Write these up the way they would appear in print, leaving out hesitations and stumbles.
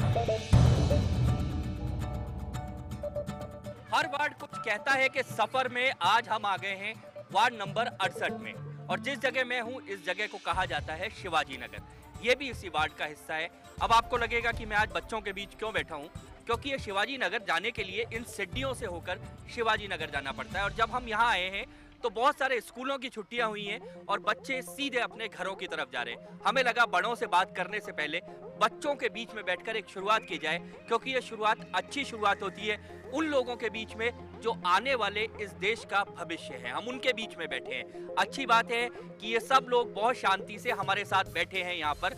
हर ward कुछ कहता है कि सफर में आज हम आ गए हैं वार्ड नंबर 68 में, और जिस जगह मैं हूं इस जगह को कहा जाता है शिवाजी नगर। ये भी इसी वार्ड का हिस्सा है। अब आपको लगेगा कि मैं आज बच्चों के बीच क्यों बैठा हूं, क्योंकि ये शिवाजी नगर जाने के लिए इन सीढ़ियों से होकर शिवाजी नगर जाना पड़ता है। और जब हम यहाँ आए हैं तो बहुत सारे स्कूलों की छुट्टियां हुई हैं और बच्चे सीधे अपने घरों की तरफ जा रहे हैं। हमें लगा बड़ों से बात करने से पहले बच्चों के बीच में बैठकर एक शुरुआत की जाए, क्योंकि ये शुरुआत अच्छी शुरुआत होती है उन लोगों के बीच में जो आने वाले इस देश का भविष्य है। हम उनके बीच में बैठे हैं। अच्छी बात है कि ये सब लोग बहुत शांति से हमारे साथ बैठे हैं यहाँ पर।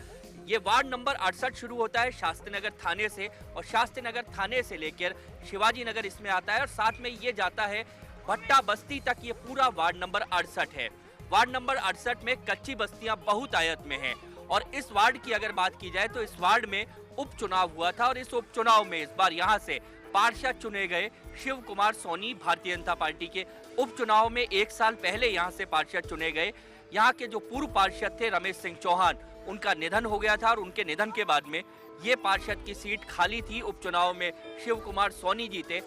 ये वार्ड नंबर 68 शुरू होता है शास्त्री नगर थाने से, और शास्त्री नगर थाने से लेकर शिवाजी नगर इसमें आता है, और साथ में ये जाता है भट्टा बस्ती तक। ये पूरा वार्ड नंबर 68 है। वार्ड नंबर 68 में कच्ची बस्तियां बहुत आयत में हैं, और इस वार्ड की अगर बात की जाए तो इस वार्ड में उपचुनाव हुआ था, और इस उपचुनाव में इस बार यहाँ से पार्षद चुने गए शिव कुमार सोनी। भारतीय जनता पार्टी के उपचुनाव में 1 साल पहले यहाँ से पार्षद चुने गए। यहाँ के जो पूर्व पार्षद थे रमेश सिंह चौहान, उनका निधन हो गया था, और उनके निधन के बाद में ये पार्षद की सीट खाली थी। उपचुनाव में शिव कुमार सोनी जीते।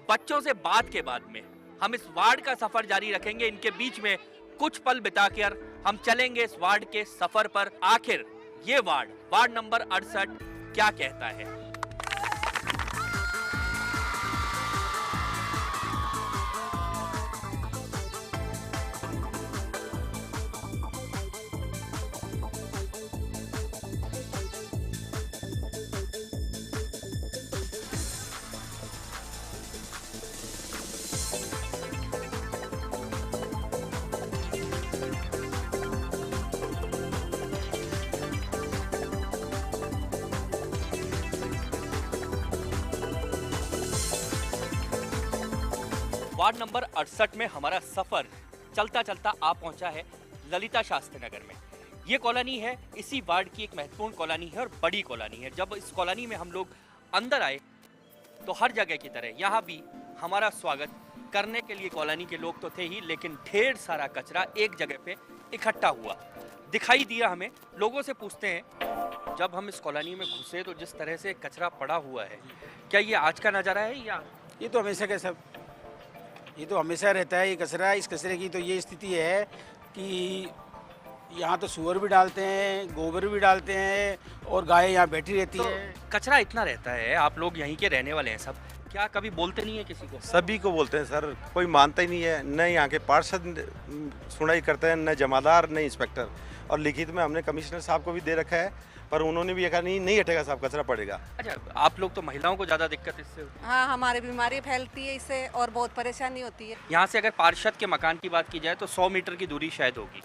बच्चों से बात के बाद में हम इस वार्ड का सफर जारी रखेंगे। इनके बीच में कुछ पल बिताकर हम चलेंगे इस वार्ड के सफर पर। आखिर ये वार्ड नंबर 68 क्या कहता है। वार्ड नंबर 68 में हमारा सफर चलता चलता आ पहुंचा है ललिता शास्त्री नगर में। ये कॉलोनी है इसी वार्ड की एक महत्वपूर्ण कॉलोनी है और बड़ी कॉलोनी है। जब इस कॉलोनी में हम लोग अंदर आए तो हर जगह की तरह यहाँ भी हमारा स्वागत करने के लिए कॉलोनी के लोग तो थे ही, लेकिन ढेर सारा कचरा एक जगह पे इकट्ठा हुआ दिखाई दिया हमें। लोगों से पूछते हैं, जब हम इस कॉलोनी में घुसे तो जिस तरह से कचरा पड़ा हुआ है, क्या ये आज का नज़ारा है या ये तो हमेशा का सब ये तो हमेशा रहता है ये कचरा। इस कचरे की तो ये स्थिति है कि यहाँ तो सुअर भी डालते हैं, गोबर भी डालते हैं, और गाय यहाँ बैठी रहती है। कचरा इतना रहता है? आप लोग यहीं के रहने वाले हैं सब, क्या कभी बोलते नहीं है किसी को? सभी को बोलते हैं सर, कोई मानता ही नहीं है। न यहाँ के पार्षद सुनाई करते हैं, न जमादार, न इंस्पेक्टर। और लिखित में हमने कमिश्नर साहब को भी दे रखा है, पर उन्होंने भी कहा नहीं हटेगा साहब, कचरा पड़ेगा। अच्छा, आप लोग तो महिलाओं को ज़्यादा दिक्कत इससे होती है? हाँ, हमारी बीमारी फैलती है इससे और बहुत परेशानी होती है। यहाँ से अगर पार्षद के मकान की बात की जाए तो 100 मीटर की दूरी शायद होगी।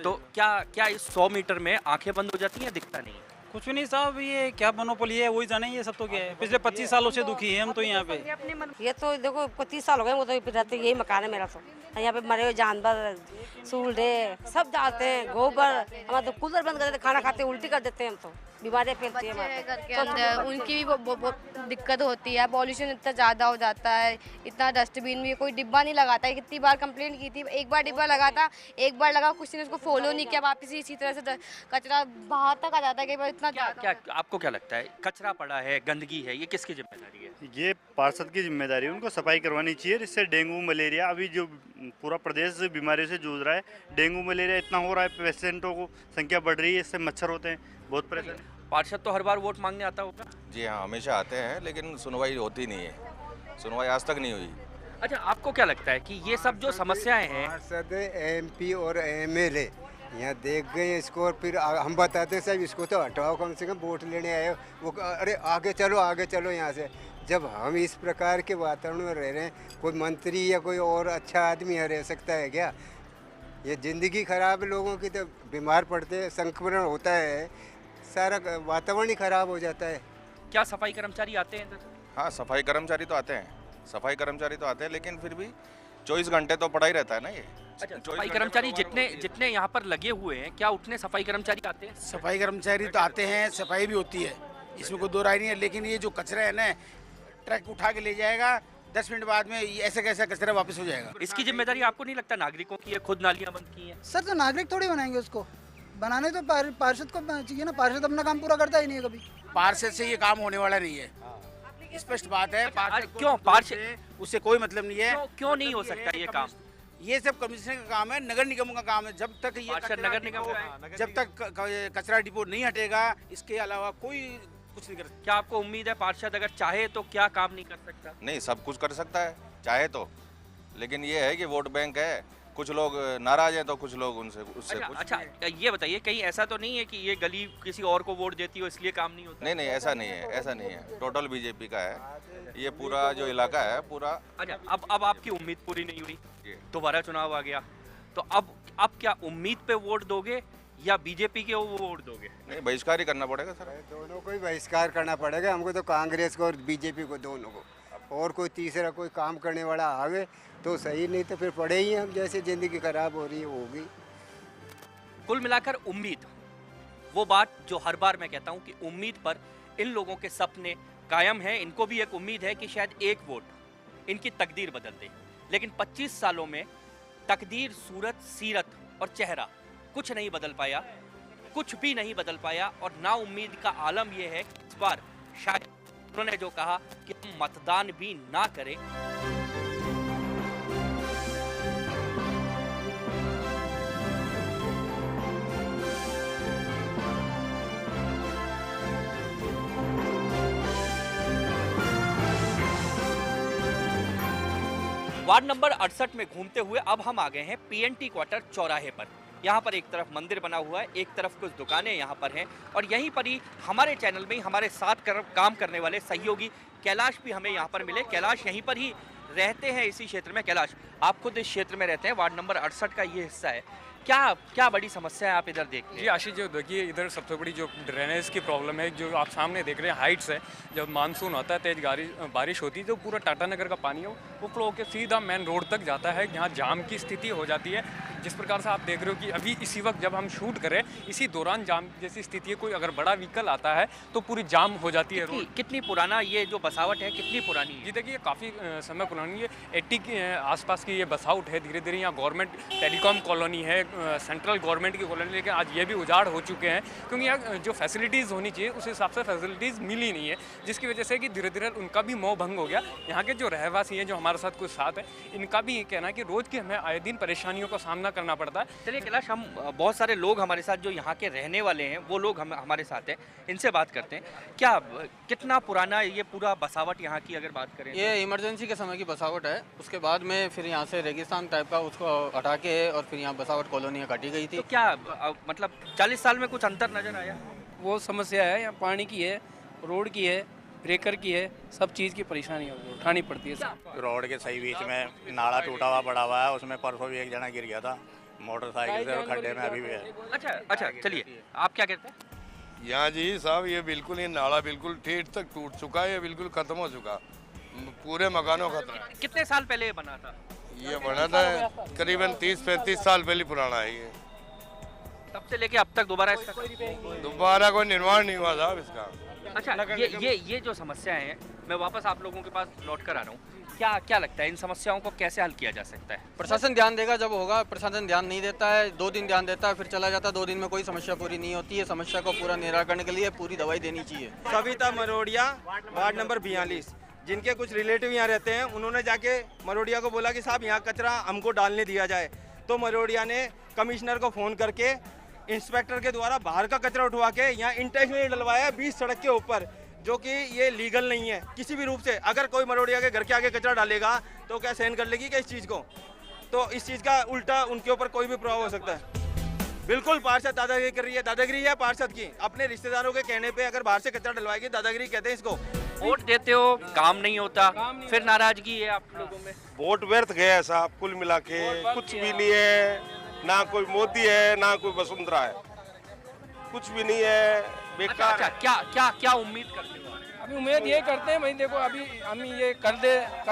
तो क्या इस 100 मीटर में आंखें बंद हो जाती हैं, दिखता नहीं? कुछ भी नहीं साहब, ये क्या मोनोपोली है वही जाने, ये सब तो क्या है। पिछले 25 सालों से दुखी है हम तो यहाँ पे। ये तो देखो 25 साल हो गए, वो तो रहते यही मकान है मेरा। तो यहाँ पे मरे हुए जानवर, सूल्डे सब डालते हैं, गोबर। हमारा तो कूलर बंद कर देते, खाना खाते उल्टी कर देते हैं हम तो। बीमारियाँ फैलती है हमारे घर के अंदर, उनकी भी बहुत दिक्कत होती है। पॉल्यूशन इतना ज़्यादा हो जाता है, इतना डस्टबिन भी कोई डिब्बा नहीं लगाता है। कितनी बार कंप्लेंट की थी, एक बार डिब्बा लगा था, एक बार लगा, कुछ ने उसको फॉलो नहीं किया, वापस इसी तरह से कचरा बाहर तक आ जाता है। कई बार इतना क्या आपको क्या लगता है, कचरा पड़ा है, गंदगी है, ये किसकी जिम्मेदारी है? ये पार्षद की जिम्मेदारी है, उनको सफाई करवानी चाहिए। इससे डेंगू मलेरिया, अभी जो पूरा प्रदेश बीमारियों से जूझ रहा है, डेंगू मलेरिया इतना हो रहा है, पेशेंटों को संख्या बढ़ रही है, इससे मच्छर होते हैं, बहुत परेशान। पार्षद तो हर बार वोट मांगने आता होगा? जी हाँ, हमेशा आते हैं, लेकिन सुनवाई होती नहीं है। सुनवाई आज तक नहीं हुई। अच्छा, आपको क्या लगता है कि ये सब जो समस्याएं हैं, पार्षद, एमपी और एमएलए यहाँ देख गए इसको, और फिर हम बताते साहब इसको तो हटाओ, कम से कम वोट लेने आए हो, वो अरे आगे चलो यहाँ से। जब हम इस प्रकार के वातावरण में रह रहे हैं, कोई मंत्री या कोई और अच्छा आदमी यहाँ रह सकता है क्या? ये ज़िंदगी खराब है लोगों की, तो बीमार पड़ते हैं, संक्रमण होता है, सारा वातावरण ही खराब हो जाता है। क्या सफाई कर्मचारी आते हैं? हाँ, सफाई कर्मचारी तो आते हैं, लेकिन फिर भी 24 घंटे तो पड़ा ही रहता है ना ये। अच्छा, सफाई कर्मचारी जितने यहाँ पर लगे हुए हैं, क्या उतने सफाई कर्मचारी आते हैं? सफाई कर्मचारी तो आते हैं, सफाई भी होती है, इसमें कोई दो राय नहीं है। लेकिन ये जो कचरा है ना, ट्रक उठा के ले जाएगा, 10 मिनट बाद में ऐसा कैसा कचरा वापस हो जाएगा। इसकी जिम्मेदारी आपको नहीं लगता नागरिकों की है? खुद नालियां बंद की हैं। सर, तो नागरिक थोड़ी बनाएंगे उसको, बनाने तो पार्षद को चाहिए ना। पार्षद अपना काम पूरा करता ही नहीं है कभी। पार्षद से ये काम होने वाला नहीं है, स्पष्ट बात है। पार्षद क्यों पार्षद उससे कोई मतलब नहीं है। क्यों नहीं हो सकता ये काम? ये सब कमिश्नर का काम है, नगर निगमों का काम है। जब तक ये पार्षद नगर निगम का है। जब तक कचरा डिपो नहीं हटेगा, इसके अलावा कोई कुछ नहीं कर सकता। क्या आपको उम्मीद है पार्षद अगर चाहे तो क्या काम नहीं कर सकता? नहीं, सब कुछ कर सकता है चाहे तो, लेकिन ये है कि वोट बैंक है, कुछ लोग नाराज हैं तो कुछ लोग उससे कुछ अच्छा, ये बताइए कहीं ऐसा तो नहीं है कि ये गली किसी और को वोट देती हो इसलिए काम नहीं होता? नहीं, ऐसा नहीं है, ऐसा नहीं है। टोटल बीजेपी का है ये पूरा जो इलाका है पूरा। अच्छा, अब आपकी उम्मीद पूरी नहीं हुई, दोबारा चुनाव आ गया, तो अब क्या उम्मीद पे वोट दोगे या बीजेपी के वो वोट दोगे? नहीं, बहिष्कार ही करना पड़ेगा सर। दोनों को ही बहिष्कार करना पड़ेगा हमको, तो कांग्रेस को और बीजेपी को, दोनों को। और कोई तीसरा कोई काम करने वाला आवे तो सही, नहीं तो फिर पड़े ही हम जैसे ज़िंदगी खराब हो रही है होगी। कुल मिलाकर उम्मीद, वो बात जो हर बार मैं कहता हूँ कि उम्मीद पर इन लोगों के सपने कायम हैं। इनको भी एक उम्मीद है कि शायद एक वोट इनकी तकदीर बदल दे, लेकिन 25 सालों में तकदीर, सूरत, सीरत और चेहरा कुछ नहीं बदल पाया, कुछ भी नहीं बदल पाया। और ना उम्मीद का आलम यह है कि इस बार शायद उन्होंने जो कहा कि हम मतदान भी ना करें। वार्ड नंबर 68 में घूमते हुए अब हम आ गए हैं पीएनटी क्वार्टर चौराहे पर। यहाँ पर एक तरफ मंदिर बना हुआ है, एक तरफ कुछ दुकानें यहाँ पर हैं, और यहीं पर ही हमारे चैनल में हमारे साथ काम करने वाले सहयोगी कैलाश भी हमें यहाँ पर मिले। कैलाश यहीं पर ही रहते हैं, इसी क्षेत्र में। कैलाश, आप खुद इस क्षेत्र में रहते हैं, वार्ड नंबर 68 का ये हिस्सा है, क्या बड़ी समस्या है आप इधर देख रहे हैं? जी आशीष, जो देखिए इधर सबसे बड़ी जो ड्रेनेज की प्रॉब्लम है, जो आप सामने देख रहे हैं हाइट्स है, जब मानसून होता है, तेज बारिश होती है, तो पूरा टाटा नगर का पानी हो वो फ्लो होकर सीधा मेन रोड तक जाता है, यहाँ जाम की स्थिति हो जाती है। जिस प्रकार से आप देख रहे हो कि अभी इसी वक्त जब हम शूट करें, इसी दौरान जाम जैसी स्थिति है, कोई अगर बड़ा व्हीकल आता है तो पूरी जाम हो जाती है रोड। कितनी पुराना ये जो बसावट है, कितनी पुरानी है? जी देखिए, काफ़ी समय पुरानी है, 80 के आसपास की ये बसावट है। धीरे धीरे यहाँ गवर्नमेंट टेलीकॉम कॉलोनी है, सेंट्रल गवर्नमेंट की कॉलोनी, लेकिन आज ये भी उजाड़ हो चुके हैं, क्योंकि यहाँ जो फैसिलिटीज़ होनी चाहिए उस हिसाब से फैसिलिटीज़ मिली नहीं है, जिसकी वजह से कि धीरे धीरे उनका भी मोह भंग हो गया। यहाँ के जो रहवासी हैं, जो हमारे साथ कुछ साथ हैं, इनका भी ये कहना है कि रोज़ की हमें आए दिन परेशानियों का सामना करना पड़ता है। चलिए कैलाश, हम बहुत सारे लोग हमारे साथ जो यहाँ के रहने वाले हैं, वो लोग हमारे साथ हैं, इनसे बात करते हैं। कितना पुराना ये पूरा बसावट यहाँ की अगर बात करें? ये इमरजेंसी के समय की बसावट है, उसके बाद में फिर यहाँ से रेगिस्तान टाइप का उसको हटा के और फिर यहाँ बसावट कॉलोनियाँ काटी गई थी। तो क्या मतलब 40 साल में कुछ अंतर नजर आया? वो समस्या है, यहाँ पानी की है, रोड की है, ब्रेकर की है, सब चीज़ की परेशानी उठानी पड़ती है। रोड के सही बीच में नाला टूटा हुआ पड़ा हुआ है, उसमें परसों भी एक जना गिर गया था मोटरसाइकिल से, और खड्डे में अभी भी है। अच्छा, चलिए आप क्या कहते हैं? यहाँ जी साहब, ये बिल्कुल ये नाला बिल्कुल ठेठ तक टूट चुका है, ये बिल्कुल खत्म हो चुका, पूरे मकानों खतरा। कितने साल पहले ये बना था? ये बना था करीबन 30-35 साल पहले पुराना है ये। तब से लेके अब तक दोबारा कोई निर्माण नहीं हुआ साहब इसका। अच्छा, ये जो समस्याएं हैं, मैं वापस आप लोगों के पास लौट कर आ रहा हूँ। क्या लगता है इन समस्याओं को कैसे हल किया जा सकता है? प्रशासन ध्यान देगा जब होगा, प्रशासन ध्यान नहीं देता है, 2 दिन ध्यान देता है फिर चला जाता है, 2 दिन में कोई समस्या पूरी नहीं होती है। समस्या को पूरा निराकरण के लिए पूरी दवाई देनी चाहिए। सविता मरोड़िया, वार्ड नंबर 42, जिनके कुछ रिलेटिव यहाँ रहते हैं, उन्होंने जाके मरोड़िया को बोला कि साहब यहाँ कचरा हमको डालने दिया जाए, तो मरोड़िया ने कमिश्नर को फ़ोन करके इंस्पेक्टर के द्वारा बाहर का कचरा उठवा के यहाँ इंटेंशनली डलवाया 20 सड़क के ऊपर, जो कि ये लीगल नहीं है किसी भी रूप से। अगर कोई मरोड़िया के घर के आगे कचरा डालेगा तो क्या सहन कर लेगी क्या इस चीज़ को? तो इस चीज़ का उल्टा उनके ऊपर कोई भी प्रभाव हो सकता है। बिल्कुल पार्षद दादागिरी कर रही है, दादागिरी है पार्षद की। अपने रिश्तेदारों के कहने पे अगर बाहर से कचरा डलवाएगी, दादागिरी कहते हैं इसको। वोट देते हो, काम नहीं होता, फिर नाराजगी है आप लोगों में। वोट व्यर्थ गया है साहब, कुल मिला के कुछ भी नहीं है, ना कोई मोदी है ना कोई वसुंधरा है, कुछ भी नहीं है, बेकार। अच्छा, क्या उम्मीद करते हो? अभी उम्मीद ये करते हैं भाई, देखो अभी हम ये कर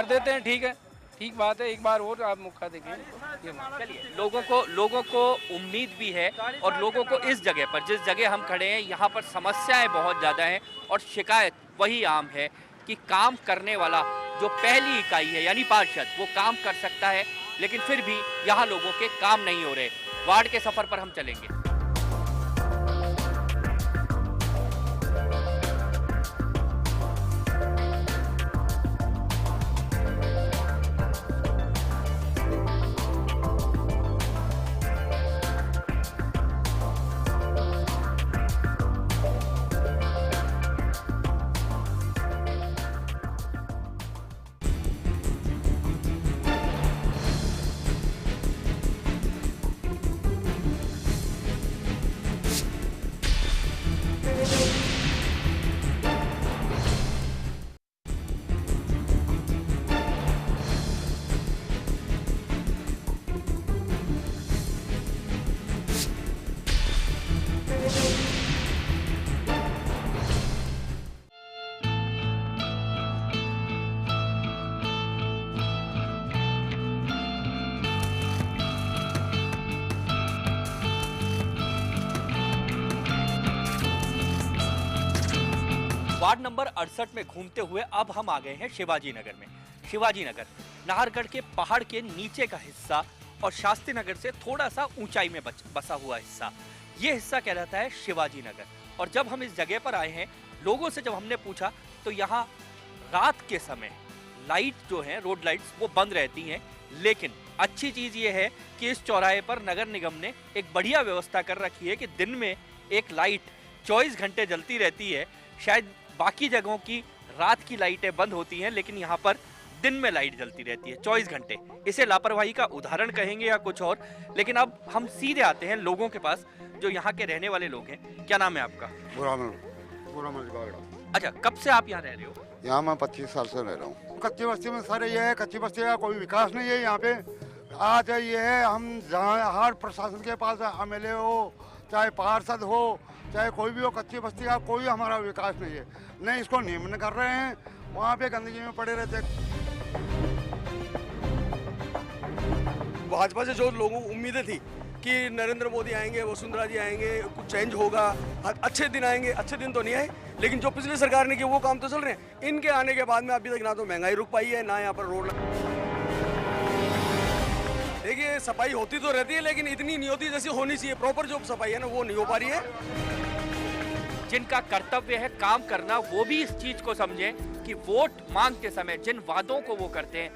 देते हैं, ठीक है, ठीक बात है, एक बार और आप मुखा देखिए। चलिए, लोगों को उम्मीद भी है, और लोगों को इस जगह पर, जिस जगह हम खड़े हैं, यहाँ पर समस्याएं बहुत ज़्यादा हैं, और शिकायत वही आम है कि काम करने वाला जो पहली इकाई है यानी पार्षद, वो काम कर सकता है, लेकिन फिर भी यहाँ लोगों के काम नहीं हो रहे। वार्ड के सफर पर हम चलेंगे। वार्ड नंबर 68 में घूमते हुए अब हम आ गए हैं शिवाजी नगर में। शिवाजी नगर नाहरगढ़ के पहाड़ के नीचे का हिस्सा और शास्त्री नगर से थोड़ा सा ऊंचाई में बसा हुआ हिस्सा, ये हिस्सा कहलाता है शिवाजी नगर। और जब हम इस जगह पर आए हैं, लोगों से जब हमने पूछा तो यहाँ रात के समय लाइट जो है, रोड लाइट्स, वो बंद रहती हैं। लेकिन अच्छी चीज़ ये है कि इस चौराहे पर नगर निगम ने एक बढ़िया व्यवस्था कर रखी है कि दिन में एक लाइट 24 घंटे जलती रहती है। शायद बाकी जगहों की रात की लाइटें बंद होती हैं, लेकिन यहाँ पर दिन में लाइट जलती रहती है 24 घंटे। इसे लापरवाही का उदाहरण कहेंगे या कुछ और, लेकिन अब हम सीधे आते हैं लोगों के पास जो यहाँ के रहने वाले लोग हैं। क्या नाम है आपका? अच्छा, कब से आप यहाँ रह रहे हो? यहाँ मैं 25 साल से रह रहा हूँ। कच्ची बस्ती में सारे ये है, कच्ची बस्ती का कोई विकास नहीं है यहाँ पे। आज ये है, हम जहाँ हर प्रशासन के पास MLA हो, चाहे पार्षद हो, चाहे कोई भी हो, कच्ची बस्ती का कोई हमारा विकास नहीं है। नहीं इसको नियमन कर रहे हैं, वहाँ पे गंदगी में पड़े रहते। भाजपा से जो लोगों को उम्मीदें थी कि नरेंद्र मोदी आएंगे, वसुंधरा जी आएंगे, कुछ चेंज होगा, अच्छे दिन आएंगे, अच्छे दिन तो नहीं आए। लेकिन जो पिछली सरकार ने किया वो काम तो चल रहे हैं। इनके आने के बाद में अभी तक ना तो महंगाई रुक पाई है, ना यहाँ पर रोड। देखिए सफाई होती तो रहती है, लेकिन इतनी नहीं होती जैसी होनी चाहिए। प्रॉपर जो सफाई है ना, वो नहीं हो पा रही है। जिनका कर्तव्य है काम करना, वो भी इस चीज को समझें कि वोट मांगते समय जिन वादों को वो करते हैं,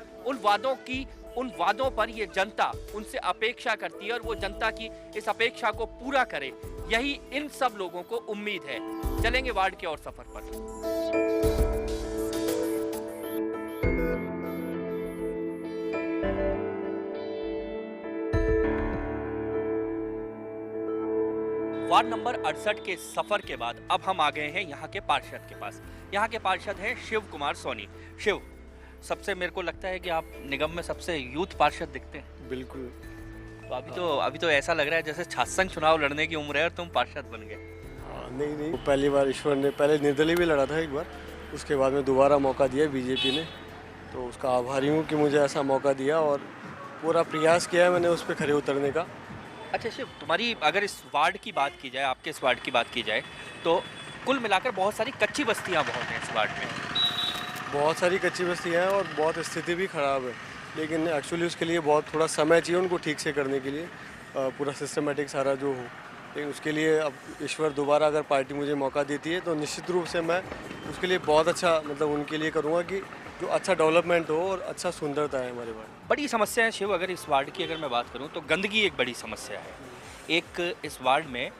उन वादों पर ये जनता उनसे अपेक्षा करती है और वो जनता की इस अपेक्षा को पूरा करे, यही इन सब लोगों को उम्मीद है। चलेंगे वार्ड के और सफर पर। वार्ड नंबर 68 के सफर के बाद अब हम आ गए हैं यहाँ के पार्षद के पास। यहाँ के पार्षद हैं शिव कुमार सोनी। शिव, सबसे मेरे को लगता है कि आप निगम में सबसे यूथ पार्षद दिखते हैं। बिल्कुल। तो अभी तो ऐसा लग रहा है जैसे छासंग चुनाव लड़ने की उम्र है और तुम पार्षद बन गए। नहीं, पहली बार ईश्वर ने, पहले निर्दलीय भी लड़ा था एक बार, उसके बाद में दोबारा मौका दिया बीजेपी ने, तो उसका आभारी हूँ कि मुझे ऐसा मौका दिया और पूरा प्रयास किया है मैंने उस पर खड़े उतरने का। अच्छा शिव, तुम्हारी अगर इस वार्ड की बात की जाए, आपके इस वार्ड की बात की जाए, तो कुल मिलाकर बहुत सारी कच्ची बस्तियाँ बहुत हैं इस वार्ड में। बहुत सारी कच्ची बस्तियाँ हैं और बहुत स्थिति भी ख़राब है, लेकिन एक्चुअली उसके लिए बहुत थोड़ा समय चाहिए उनको ठीक से करने के लिए, पूरा सिस्टमेटिक सारा जो हो। लेकिन उसके लिए अब ईश्वर दोबारा अगर पार्टी मुझे मौका देती है तो निश्चित रूप से मैं उसके लिए बहुत अच्छा, मतलब उनके लिए करूँगा कि जो अच्छा डेवलपमेंट हो और अच्छा सुंदरता है हमारे वार्ड। बड़ी समस्या है शिव, अगर इस वार्ड की अगर मैं बात करूँ तो गंदगी एक बड़ी समस्या है। एक इस वार्ड में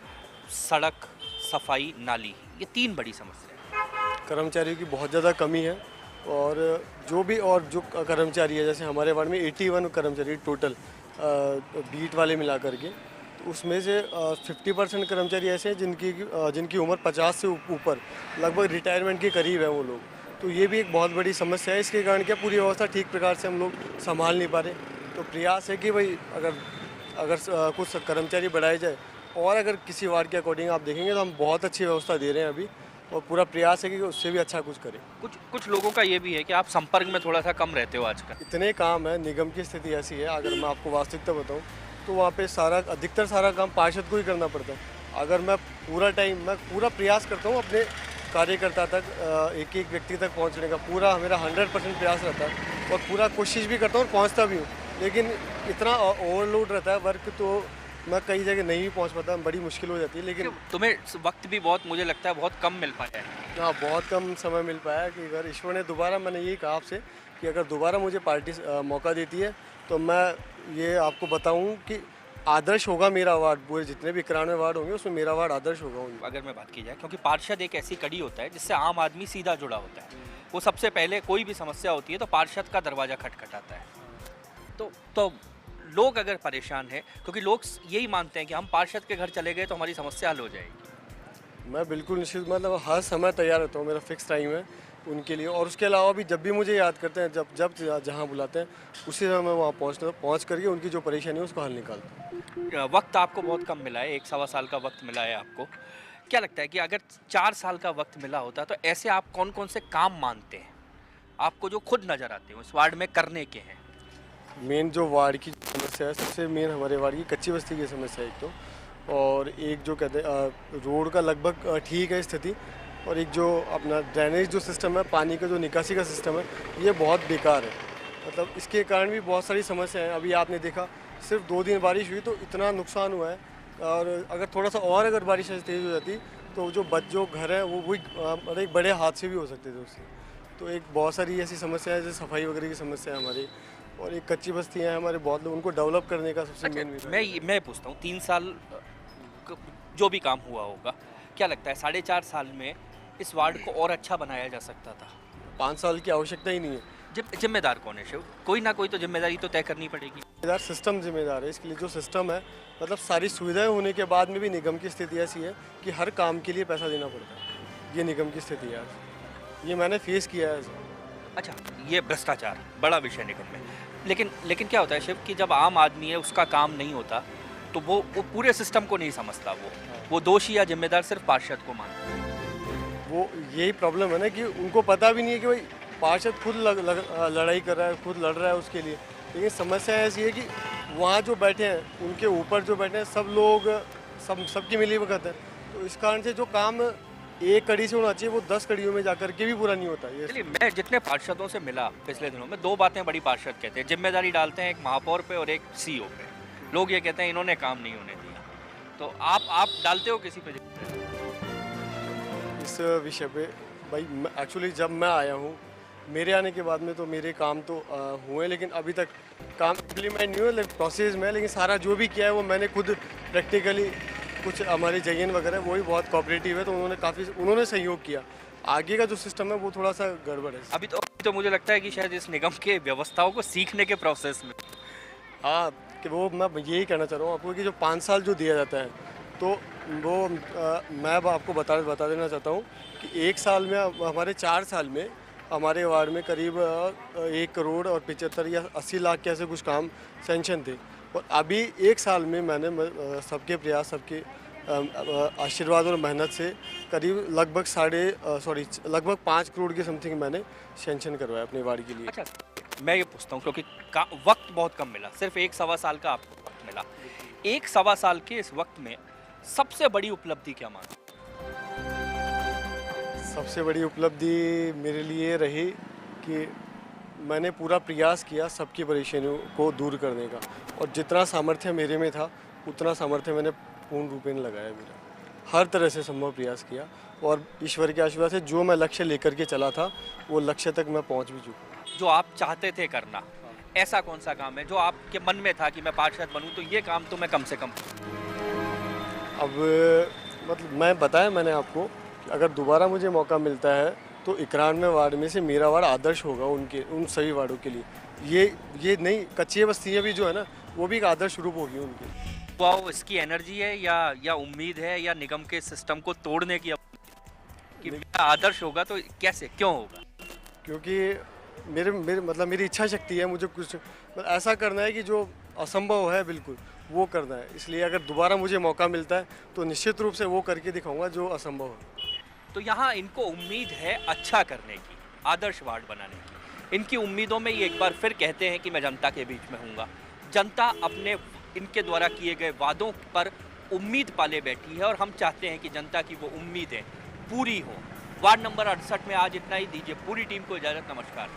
सड़क, सफाई, नाली, ये 3 बड़ी समस्या है। कर्मचारियों की बहुत ज़्यादा कमी है और जो कर्मचारी है, जैसे हमारे वार्ड में 81 कर्मचारी टोटल बीट वाले मिला करके, तो उसमें से 50% कर्मचारी ऐसे हैं जिनकी उम्र 50 से ऊपर, लगभग रिटायरमेंट के करीब है वो लोग। तो ये भी एक बहुत बड़ी समस्या है। इसके कारण क्या पूरी व्यवस्था ठीक प्रकार से हम लोग संभाल नहीं पा रहे। तो प्रयास है कि भाई अगर कुछ कर्मचारी बढ़ाए जाए, और अगर किसी वार्ड के अकॉर्डिंग आप देखेंगे तो हम बहुत अच्छी व्यवस्था दे रहे हैं अभी, और पूरा प्रयास है कि उससे भी अच्छा कुछ करें। कुछ लोगों का ये भी है कि आप संपर्क में थोड़ा सा कम रहते हो आजकल। इतने काम है, निगम की स्थिति ऐसी है, अगर मैं आपको वास्तविकता बताऊं तो वहाँ पे अधिकतर सारा काम पार्षद को ही करना पड़ता है। अगर मैं पूरा प्रयास करता हूँ अपने कार्यकर्ता तक, एक एक व्यक्ति तक पहुँचने का पूरा मेरा 100% प्रयास रहता है और पूरा कोशिश भी करता हूँ और पहुँचता भी हूँ, लेकिन इतना ओवरलोड रहता है वर्क, तो मैं कई जगह नहीं भी पहुंच पाता, बड़ी मुश्किल हो जाती है। लेकिन तुम्हें वक्त भी बहुत, मुझे लगता है बहुत कम मिल पाया है। हाँ, बहुत कम समय मिल पाया कि अगर ईश्वर ने दोबारा, मैंने यही कहा आपसे कि अगर दोबारा मुझे पार्टी मौका देती है तो मैं ये आपको बताऊं कि आदर्श होगा मेरा वार्ड। पूरे जितने भी 91 वार्ड होंगे उसमें मेरा वार्ड आदर्श होगा। अगर मैं बात की जाए, क्योंकि पार्षद एक ऐसी कड़ी होता है जिससे आम आदमी सीधा जुड़ा होता है। वो सबसे पहले कोई भी समस्या होती है तो पार्षद का दरवाज़ा खटखटाता है। तो लोग अगर परेशान हैं, क्योंकि लोग यही मानते हैं कि हम पार्षद के घर चले गए तो हमारी समस्या हल हो जाएगी। मैं बिल्कुल निश्चित, मतलब हर समय तैयार रहता हूँ, मेरा फिक्स टाइम है उनके लिए। और उसके अलावा भी जब भी मुझे याद करते हैं, जब जहाँ बुलाते हैं उसी समय मैं वहाँ पहुँच करके उनकी जो परेशानी है उसको हल निकालता हूँ। वक्त आपको बहुत कम मिला है, 1 सवा साल का वक्त मिला है आपको। क्या लगता है कि अगर 4 साल का वक्त मिला होता तो ऐसे आप कौन कौन से काम मानते हैं आपको जो खुद नज़र आते हैं इस वार्ड में करने के हैं? मेन जो वार्ड की समस्या है, सबसे मेन हमारे वार्ड की कच्ची बस्ती की समस्या एक तो, और एक जो कहते हैं रोड का लगभग ठीक है स्थिति, और एक जो अपना ड्रेनेज जो सिस्टम है, पानी का जो निकासी का सिस्टम है, ये बहुत बेकार है। मतलब इसके कारण भी बहुत सारी समस्याएं हैं। अभी आपने देखा सिर्फ 2 दिन बारिश हुई तो इतना नुकसान हुआ है, और अगर थोड़ा सा और अगर बारिश तेज़ हो जाती तो जो घर है वो वही एक बड़े हादसे भी हो सकते थे उससे। तो एक बहुत सारी ऐसी समस्या है, जैसे सफाई वगैरह की समस्या है हमारी, और एक कच्ची बस्तियाँ हैं हमारे बहुत लोग, उनको डेवलप करने का सबसे मेन। मैं पूछता हूँ 3 साल जो भी काम हुआ होगा, क्या लगता है 4.5 साल में इस वार्ड को और अच्छा बनाया जा सकता था? 5 साल की आवश्यकता ही नहीं है। जिम्मेदार कौन है शिव? कोई ना कोई तो जिम्मेदारी तो तय करनी पड़ेगी। जिम्मेदार सिस्टम जिम्मेदार है। इसके लिए जो सिस्टम है, मतलब सारी सुविधाएं होने के बाद में भी निगम की स्थिति ऐसी है कि हर काम के लिए पैसा देना पड़ता है। ये निगम की स्थिति है, ये मैंने फेस किया है। अच्छा, ये भ्रष्टाचार बड़ा विषय निगम में, लेकिन क्या होता है शिव कि जब आम आदमी है उसका काम नहीं होता तो वो पूरे सिस्टम को नहीं समझता, वो दोषी या जिम्मेदार सिर्फ पार्षद को मानता है। वो यही प्रॉब्लम है ना कि उनको पता भी नहीं है कि भाई पार्षद खुद लड़ाई कर रहा है, खुद लड़ रहा है उसके लिए। लेकिन समस्या ऐसी है कि वहाँ जो बैठे हैं, उनके ऊपर जो बैठे हैं, सब लोग सबकी मिली भगत है। तो इस कारण से जो काम एक कड़ी से होना चाहिए वो 10 कड़ियों में जाकर के भी पूरा नहीं होता। चलिए, मैं जितने पार्षदों से मिला पिछले दिनों में, 2 बातें बड़ी पार्षद कहते हैं। जिम्मेदारी डालते हैं एक महापौर पे और एक CEO पे। लोग ये कहते हैं इन्होंने काम नहीं होने दिया। तो आप डालते हो किसी पे? इस विषय पे भाई एक्चुअली जब मैं आया हूँ, मेरे आने के बाद में तो मेरे काम तो हुए, लेकिन अभी तक काम इम्प्लीमेंट नहीं हुआ, प्रोसेस में। लेकिन सारा जो भी किया है वो मैंने खुद प्रैक्टिकली, कुछ हमारे जयन वगैरह वो भी बहुत कोऑपरेटिव है, तो उन्होंने सहयोग किया। आगे का जो सिस्टम है वो थोड़ा सा गड़बड़ है। अभी तो मुझे लगता है कि शायद इस निगम के व्यवस्थाओं को सीखने के प्रोसेस में। हाँ, कि वो मैं यही कहना चाह रहा हूँ आपको कि जो 5 साल जो दिया जाता है, तो वो मैं आपको बता देना चाहता हूँ कि 1 साल में हमारे 4 साल में हमारे वार्ड में करीब 1 करोड़ और 75 या 80 लाख के ऐसे कुछ काम सेंक्शन थे। और अभी 1 साल में मैंने सबके प्रयास, सबके आशीर्वाद और मेहनत से करीब लगभग 5 करोड़ के समथिंग मैंने सेंक्शन करवाया अपने वार्ड के लिए। अच्छा, मैं ये पूछता हूँ क्योंकि वक्त बहुत कम मिला, सिर्फ 1-1.25 साल का आपको वक्त मिला। 1-1.25 साल के इस वक्त में सबसे बड़ी उपलब्धि क्या मानो? सबसे बड़ी उपलब्धि मेरे लिए रही कि मैंने पूरा प्रयास किया सबकी परेशानियों को दूर करने का, और जितना सामर्थ्य मेरे में था उतना सामर्थ्य मैंने पूर्ण रूपेण लगाया। मेरा हर तरह से संभव प्रयास किया, और ईश्वर के आशीर्वाद से जो मैं लक्ष्य लेकर के चला था वो लक्ष्य तक मैं पहुंच भी चुका। जो आप चाहते थे करना, ऐसा कौन सा काम है जो आपके मन में था कि मैं पार्षद बनूं तो ये काम तो मैं कम से कम? अब मतलब मैंने आपको, अगर दोबारा मुझे मौका मिलता है तो 91 वार्ड में से मेरा वार्ड आदर्श होगा उन सभी वार्डों के लिए। ये नई कच्ची बस्तियाँ भी जो है ना, वो भी एक आदर्श रूप होगी उनके। वो इसकी एनर्जी है या उम्मीद है या निगम के सिस्टम को तोड़ने की कि मेरा आदर्श होगा तो कैसे, क्यों होगा? क्योंकि मेरी इच्छा शक्ति है, मुझे कुछ ऐसा करना है कि जो असंभव है बिल्कुल वो करना है। इसलिए अगर दोबारा मुझे मौका मिलता है तो निश्चित रूप से वो करके दिखाऊंगा जो असंभव है। तो यहाँ इनको उम्मीद है अच्छा करने की, आदर्श वार्ड बनाने की। इनकी उम्मीदों में ये एक बार फिर कहते हैं कि मैं जनता के बीच में हूँगा। जनता अपने इनके द्वारा किए गए वादों पर उम्मीद पाले बैठी है, और हम चाहते हैं कि जनता की वो उम्मीदें पूरी हो। वार्ड नंबर 68 में आज इतना ही। दीजिए पूरी टीम को इजाज़त। नमस्कार।